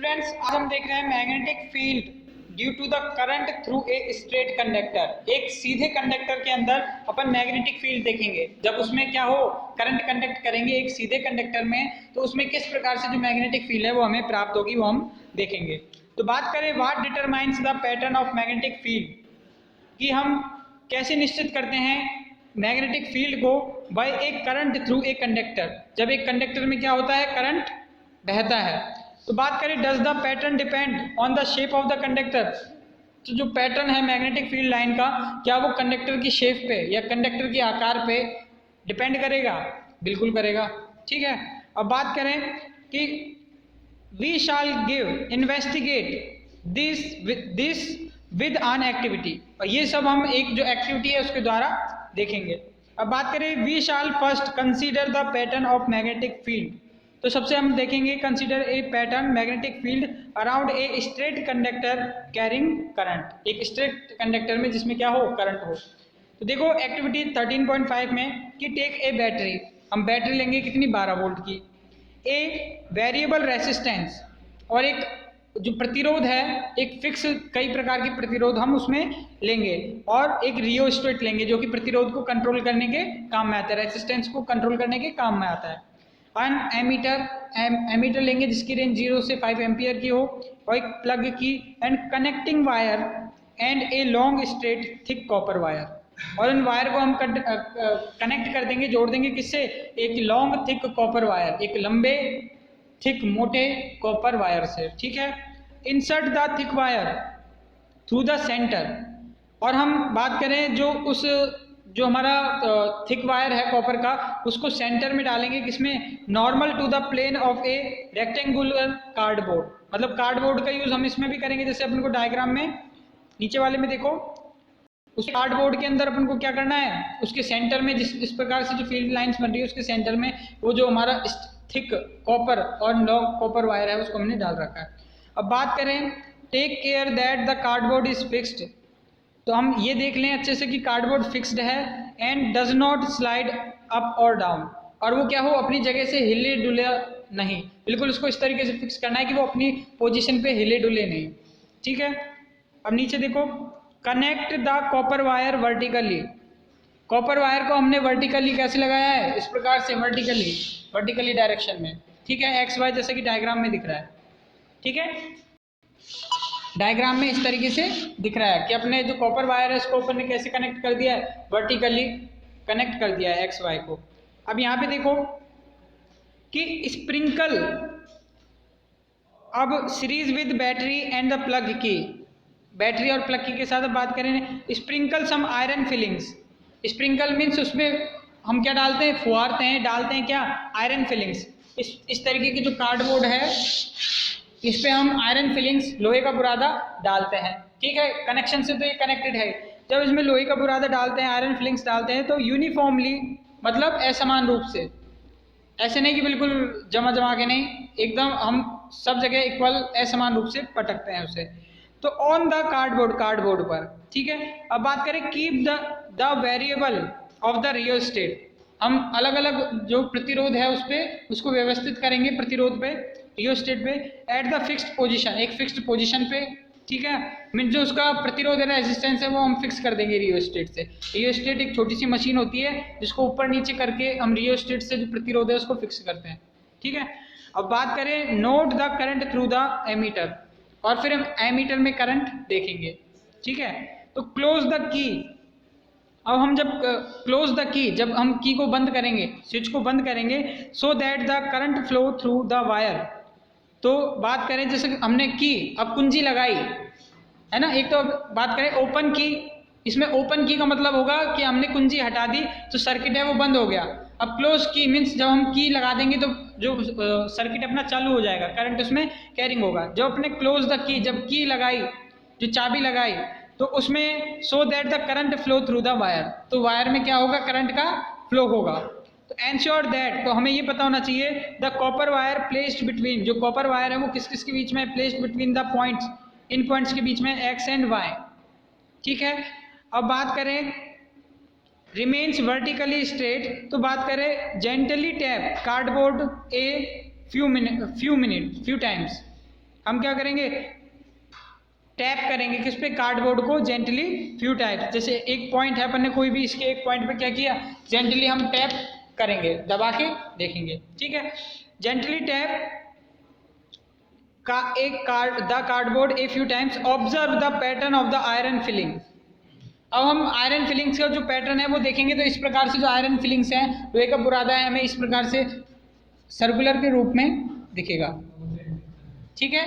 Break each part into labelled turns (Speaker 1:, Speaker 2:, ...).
Speaker 1: Students, आज हम देख रहे हैं magnetic field due to the current through a straight conductor. एक सीधे कंडक्टर के अंदर अपन मैग्नेटिक फील्ड देखेंगे। जब उसमें क्या हो, करंट कंडक्ट करेंगे एक सीधे कंडक्टर में, तो उसमें किस प्रकार से जो मैग्नेटिक फील्ड है वो हमें प्राप्त होगी, वो हम देखेंगे। तो बात करें what determines the pattern of magnetic field, कि हम कैसे निश्चित करते हैं मैग्नेटिक फील्ड को by a current through a conductor. जब एक कंडक्टर में क्या होता है, करंट बहता है। तो बात करें does the pattern depend on the shape of the conductor, तो जो पैटर्न है मैग्नेटिक फील्ड लाइन का, क्या वो कंडक्टर की शेप पे या कंडक्टर के आकार पे डिपेंड करेगा? बिल्कुल करेगा। ठीक है, अब बात करें कि we shall give investigate this with on activity, और ये सब हम एक जो एक्टिविटी है उसके द्वारा देखेंगे। अब बात करें we shall first consider the pattern of magnetic field, तो सबसे हम देखेंगे consider a pattern magnetic field around a straight conductor carrying current, एक स्ट्रेट कंडक्टर में जिसमें क्या हो, करंट हो। तो देखो एक्टिविटी 13.5 में कि टेक ए बैटरी, हम बैटरी लेंगे कितनी, 12 वोल्ट की, ए वेरिएबल रेसिस्टेंस, और एक जो प्रतिरोध है एक फिक्स, कई प्रकार के प्रतिरोध हम उसमें लेंगे, और एक रियोस्टेट लेंगे जो कि प्रतिरोध को कंट्रोल करने के काम में आता है, रेसिस्टेंस को कंट्रोल करने के काम में आता है। एन एमीटर लेंगे जिसकी रेंज 0 से 5 एम्पियर की हो, और एक प्लग की, and connecting wire and a long straight thick copper wire, और इन वायर को हम कनेक्ट कर देंगे, जोड़ देंगे किससे, एक लॉन्ग थिक कॉपर वायर, एक लंबे थिक मोटे कॉपर वायर से। ठीक है, insert the thick wire through the centre, और हम बात करें जो हमारा थिक वायर है कॉपर का, उसको सेंटर में डालेंगे, किसमें, normal to the plane of a rectangular cardboard, मतलब कार्डबोर्ड का यूज हम इसमें भी करेंगे। जैसे अपन को डायग्राम में नीचे वाले में देखो, उस कार्डबोर्ड के अंदर अपन को क्या करना है, उसके सेंटर में इस प्रकार से जो फील्ड लाइंस बन रही है उसके सेंटर में वो जो हमारा थिक कॉपर और लॉन्ग कॉपर वायर है उसको हमने डाल रखा है। अब बात करें take care that the cardboard is fixed, तो हम ये देख लें अच्छे से कि कार्डबोर्ड फिक्स्ड है, and does not slide up और डाउन, और वो क्या हो, अपनी जगह से हिले डुले नहीं, बिल्कुल उसको इस तरीके से फिक्स करना है कि वो अपनी पोजीशन पे हिले डुले नहीं। ठीक है, अब नीचे देखो, connect the copper wire vertically, copper wire को हमने वर्टिकली कैसे लगाया है, इस प्रकार से वर्टिकली डायरेक्शन में। ठीक है, एक्स वाई जैसे कि डायग्राम में दिख रहा है। ठीक है, डायग्राम में इस तरीके से दिख रहा है कि अपने जो कॉपर वायर है उसको अपन ने कैसे कनेक्ट कर दिया है, वर्टिकली कनेक्ट कर दिया है एक्स वाई को। अब यहाँ पे देखो कि स्प्रिंकल, अब series with battery and the plug key, battery और प्लग की के साथ अब बात करें, sprinkle some iron filings, sprinkle means उसमें हम क्या डालते हैं, फुहारते हैं, डालते हैं क्या, आयरन फिलिंग्स। इस तरीके की जो कार्डबोर्ड है इस पे हम आयरन फिलिंग्स, लोहे का बुरादा डालते हैं। ठीक है, कनेक्शन से तो ये कनेक्टेड है। जब इसमें लोहे का बुरादा डालते हैं, आयरन फिलिंग्स डालते हैं, तो यूनिफॉर्मली, मतलब असमान रूप से, ऐसे नहीं कि बिल्कुल जमा के नहीं, एकदम हम सब जगह इक्वल असमान रूप से पटकते हैं उसे। तो ऑन द कार्डबोर्ड पर। ठीक है, अब बात करें keep the variable of the rheostat, हम अलग अलग जो प्रतिरोध है उस पर उसको व्यवस्थित करेंगे, प्रतिरोध पे, रियोस्टेट पे, एट द फिक्स्ड पोजीशन, एक फिक्स्ड पोजीशन पे। ठीक है, मीन जो उसका प्रतिरोध है, रेजिस्टेंस है, वो हम फिक्स कर देंगे रियोस्टेट से। रियोस्टेट एक छोटी सी मशीन होती है जिसको ऊपर नीचे करके हम रियोस्टेट से जो प्रतिरोध है उसको फिक्स करते हैं। ठीक है, अब बात करें note the current through the ammeter, और फिर हम एमीटर में करंट देखेंगे। ठीक है, तो क्लोज द की, अब हम जब क्लोज द की, जब हम की को बंद करेंगे, स्विच को बंद करेंगे, so that the current flow through the wire, तो बात करें जैसे हमने की, अब कुंजी लगाई है ना, एक तो बात करें ओपन की, इसमें ओपन की का मतलब होगा कि हमने कुंजी हटा दी तो सर्किट है वो बंद हो गया। अब क्लोज की मीन्स जब हम की लगा देंगे तो जो सर्किट अपना चालू हो जाएगा, करंट उसमें कैरिंग होगा। जब अपने क्लोज द की, जब की लगाई, जो चाबी लगाई, तो उसमें so that the current flow through the wire, तो वायर में क्या होगा, करंट का फ्लो होगा। तो एंश्योर दैट, तो हमें ये पता होना चाहिए, the copper wire placed between, जो कॉपर वायर है वो किस किस के बीच में, placed between the points, in points के बीच में, एक्स एंड वाई। ठीक है, अब बात करें रिमेन्स वर्टिकली स्ट्रेट, तो बात करें gently tap cardboard a few times, हम क्या करेंगे, टैप करेंगे किस पे, कार्डबोर्ड को जेंटली फ्यू टाइम्स। जैसे एक पॉइंट है, अपन ने कोई भी इसके एक पॉइंट पे क्या किया, जेंटली हम टैप करेंगे, दबा के देखेंगे, ठीक है। जेंटली टैप का एक the cardboard a few times, observe the pattern of the iron filling. अब हम आयरन फिलिंग्स का जो पैटर्न है वो देखेंगे। तो इस प्रकार से जो आयरन फिलिंग्स हैं, लोहे का बुरादा है, हमें इस प्रकार से सर्कुलर के रूप में दिखेगा, ठीक है।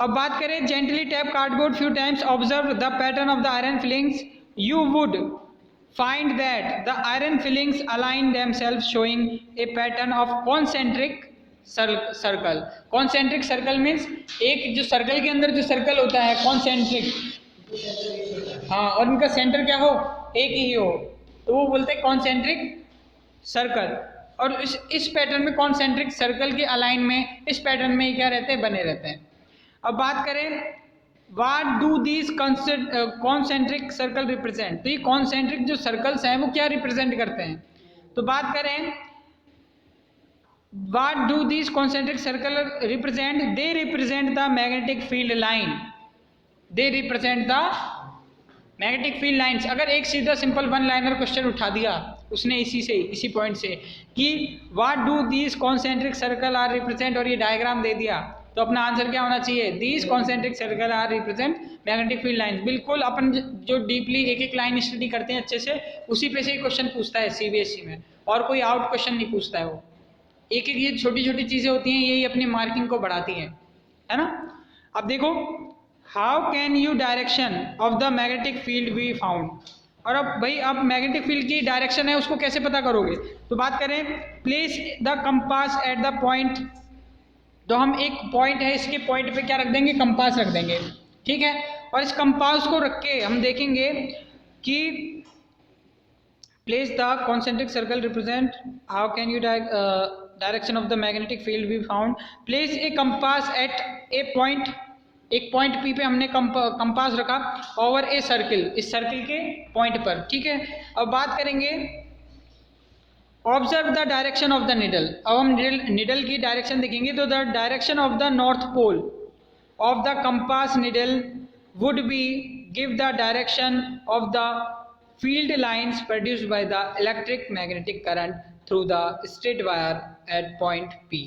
Speaker 1: अब बात करें, gently tap cardboard few times, observe the pattern of the iron filings, you would find that the iron fillings align themselves showing a pattern of concentric circle। concentric circle means एक जो सर्कल के अंदर जो circle होता है concentric, हाँ, और इनका सेंटर क्या हो, एक ही हो, तो वो बोलते हैं concentric circle। और इस पैटर्न में concentric सर्कल के अलाइन में, इस पैटर्न में क्या रहते हैं, बने रहते हैं। अब बात करें, What do these concentric circle represent? तो ये concentric जो circles हैं वो क्या represent करते हैं। तो बात करें, What do these concentric circle represent? They represent the magnetic field line. They represent the magnetic field lines। अगर एक सीधा सिंपल वन लाइनर क्वेश्चन उठा दिया उसने इसी पॉइंट से कि What do these concentric circle are represent, और ये डायग्राम दे दिया, तो अपना आंसर क्या होना चाहिए, these concentric circle are represent magnetic field lines. बिल्कुल अपन जो डीपली एक एक लाइन स्टडी करते हैं अच्छे से, उसी पे से ही क्वेश्चन पूछता है सीबीएसई में, और कोई आउट क्वेश्चन नहीं पूछता है वो। एक एक ये छोटी छोटी चीज़ें होती हैं, यही अपनी मार्किंग को बढ़ाती हैं, है ना। अब देखो, how can you direction of the magnetic field be found. और अब भाई, अब मैग्नेटिक फील्ड की डायरेक्शन है उसको कैसे पता करोगे। तो बात करें, place the compass at the point. तो हम एक पॉइंट है, इसके पॉइंट पे क्या रख देंगे, कंपास रख देंगे, ठीक है। और इस कंपास को रख के हम देखेंगे कि place the concentric circle represent, how can you direction of the magnetic field be found, place a compass at a point. एक पॉइंट पी पे हमने कंपास रखा ओवर ए सर्किल, इस सर्किल के पॉइंट पर, ठीक है। अब बात करेंगे, observe the direction of the needle. अब हम निडल की डायरेक्शन देखेंगे। तो the direction of the north pole of the compass needle would B give the direction of the field lines produced by the electric magnetic current through the straight wire eight point P.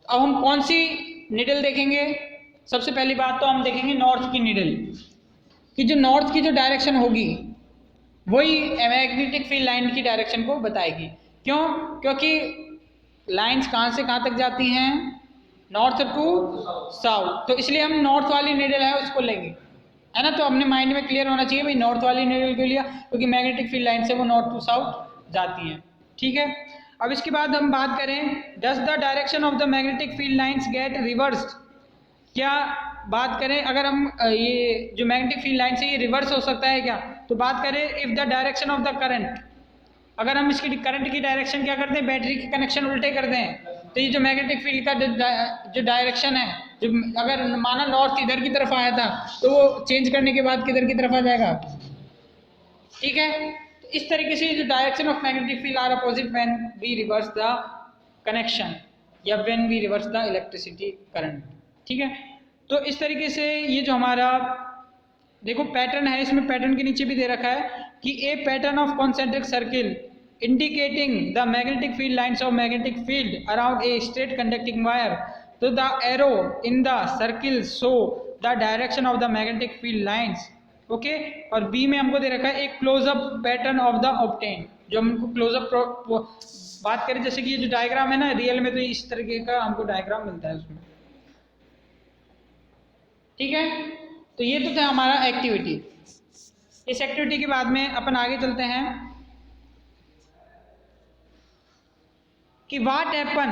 Speaker 1: अब हम कौन सी needle देखेंगे, सबसे पहली बात तो हम देखेंगे नॉर्थ की निडल, कि जो नॉर्थ की जो डायरेक्शन होगी वही मैग्नेटिक फील्ड लाइन की डायरेक्शन को बताएगी। क्यों, क्योंकि लाइंस कहाँ से कहाँ तक जाती हैं, नॉर्थ टू साउथ, तो इसलिए हम नॉर्थ वाली निडल है उसको लेंगे, है ना। तो अपने माइंड में क्लियर होना चाहिए भाई, नॉर्थ वाली निडल क्यों लिया, क्योंकि मैग्नेटिक फील्ड लाइन से वो नॉर्थ टू साउथ जाती हैं, ठीक है। अब इसके बाद हम बात करें, does the direction of the magnetic field lines get reversed. क्या बात करें, अगर हम ये जो मैग्नेटिक फील्ड लाइन से ये रिवर्स हो सकता है क्या। तो बात करें, if the direction of the current, अगर हम इसकी करंट की डायरेक्शन क्या करते हैं, बैटरी के कनेक्शन उल्टे कर दें, तो ये जो मैग्नेटिक फील्ड का जो डायरेक्शन है, जो अगर माना नॉर्थ इधर की तरफ आया था, तो वो चेंज करने के बाद किधर की तरफ आ जाएगा, ठीक है। तो इस तरीके से जो direction of magnetic field are opposite when we reverse the connection या when we reverse the electricity current, ठीक है। तो इस तरीके से ये जो हमारा देखो पैटर्न है, इसमें पैटर्न के नीचे भी दे रखा है कि a pattern of concentric circle indicating the magnetic field lines of magnetic field around a straight conducting wire. तो the arrow in the circle show the direction of the magnetic field lines, okay. और B में हमको दे रखा है एक closeup pattern of the obtain. जो हमको क्लोजअप बात करें, जैसे कि ये जो डायग्राम है ना, रियल में तो इस तरीके का हमको डायग्राम मिलता है उसमें, ठीक है। तो ये तो था हमारा एक्टिविटी। इस एक्टिविटी के बाद में अपन आगे चलते हैं कि what happen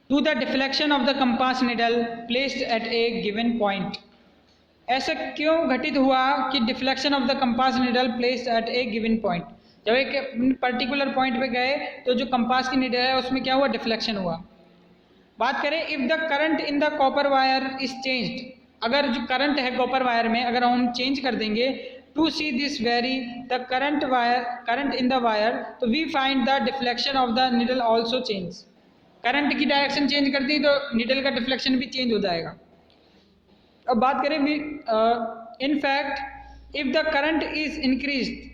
Speaker 1: to the deflection of the compass needle placed at a given point. ऐसा क्यों घटित हुआ कि deflection of the compass needle placed at a given point. जब एक पर्टिकुलर पॉइंट पे गए तो जो कंपास की निडल है उसमें क्या हुआ, डिफ्लेक्शन हुआ। बात करें, if the current in the copper wire is changed, अगर जो करंट है कॉपर वायर में अगर हम चेंज कर देंगे, to see this vary the current in the wire, so we find the deflection of the needle also change. Current की direction change कर दी तो नीडल का डिफ्लेक्शन भी चेंज हो जाएगा। अब बात करें in fact if the current is increased,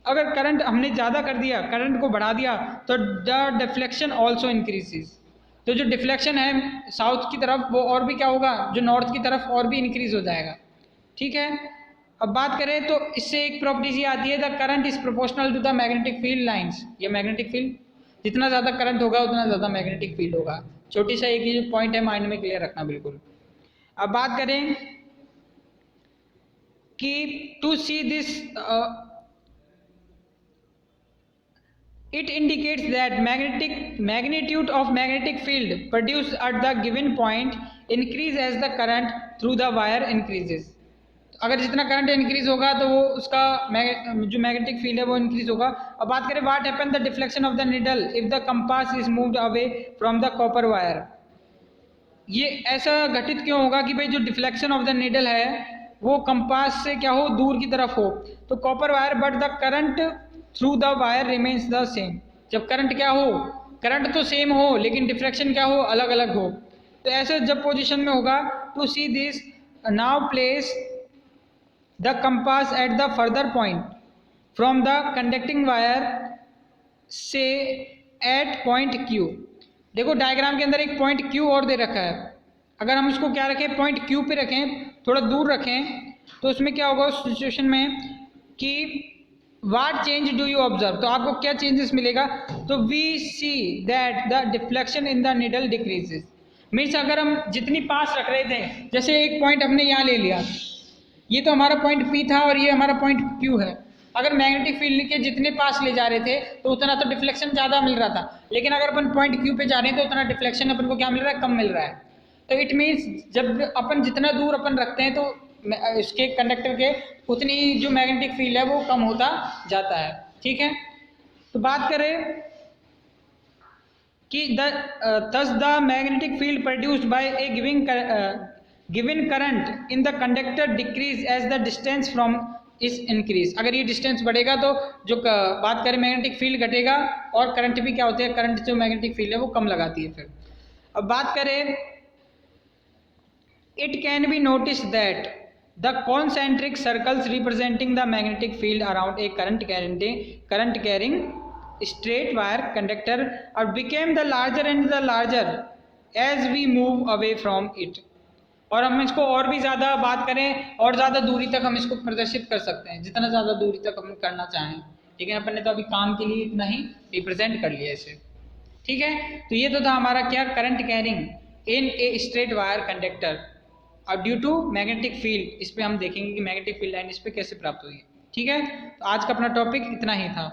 Speaker 1: अगर करंट हमने ज़्यादा कर दिया, करंट को बढ़ा दिया, तो द डिफ्लेक्शन ऑल्सो इंक्रीजेज, तो जो डिफ्लेक्शन है साउथ की तरफ वो और भी क्या होगा, जो नॉर्थ की तरफ और भी इंक्रीज हो जाएगा। ठीक है, अब बात करें तो इससे एक प्रॉपर्टी आती है, the current is proportional to the magnetic field lines. ये मैग्नेटिक फील्ड जितना ज़्यादा करंट होगा उतना ज़्यादा मैग्नेटिक फील्ड होगा। छोटी सा एक ही पॉइंट है, माइंड में क्लियर रखना बिल्कुल। अब बात करें कि to see this it indicates that magnitude of magnetic field produced at the given point increase as the current through the wire increases। अगर जितना करंट इंक्रीज होगा तो वो उसका जो मैग्नेटिक फील्ड है वो इंक्रीज होगा। अब बात करें what happen the deflection of the needle if the compass is moved away from the copper wire. ये ऐसा घटित क्यों होगा कि भाई जो डिफ्लेक्शन ऑफ द नीडल है वो कंपास से क्या हो, दूर की तरफ हो, तो copper wire, but the current through the wire remains the same. जब करंट क्या हो, करंट तो सेम हो लेकिन डिफ्लेक्शन क्या हो, अलग अलग हो। तो ऐसे जब पोजीशन में होगा, to see this now place the compass at the further point from the conducting wire से एट पॉइंट क्यू। देखो डायग्राम के अंदर एक पॉइंट क्यू और दे रखा है, अगर हम इसको क्या रखें, पॉइंट क्यू पे रखें, थोड़ा दूर रखें, तो उसमें क्या होगा उस सिचुएशन में कि What change do you observe? तो आपको क्या चेंजेस मिलेगा, तो we see that the deflection in the needle decreases। Means अगर हम जितनी पास रख रहे थे, जैसे एक पॉइंट हमने यहाँ ले लिया, ये तो हमारा पॉइंट P था और ये हमारा पॉइंट Q है। अगर मैग्नेटिक फील्ड के जितने पास ले जा रहे थे तो उतना तो डिफ्लेक्शन ज़्यादा मिल रहा था, लेकिन अगर अपन पॉइंट Q पे जा रहे हैं तो उतना डिफ्लेक्शन अपन को क्या मिल रहा है, कम मिल रहा है। तो इट मीन्स जब अपन जितना दूर अपन रखते हैं तो इसके कंडक्टर के उतनी जो मैग्नेटिक फील्ड है वो कम होता जाता है। ठीक है, तो बात करें कि thus the magnetic field produced by a given current in the conductor decrease as the distance from is increase। अगर ये डिस्टेंस बढ़ेगा तो जो बात करें मैग्नेटिक फील्ड घटेगा और करंट भी क्या होते हैं, करंट जो मैग्नेटिक फील्ड है वो कम लगाती है। फिर अब बात करें, it can be noticed that the concentric circles representing the magnetic field around a current carrying straight wire conductor are became the larger and the larger as we move away from it। और हम इसको और भी ज़्यादा बात करें और ज़्यादा दूरी तक हम इसको प्रदर्शित कर सकते हैं, जितना ज़्यादा दूरी तक हम करना चाहें। लेकिन अपन ने तो अभी काम के लिए इतना ही रिप्रेजेंट कर लिया इसे। ठीक है, तो ये तो था हमारा क्या, current carrying in a straight wire conductor. अब ड्यू टू मैग्नेटिक फील्ड इस पे हम देखेंगे कि मैग्नेटिक फील्ड लाइन इस पे कैसे प्राप्त हुई है। ठीक है, तो आज का अपना टॉपिक इतना ही था।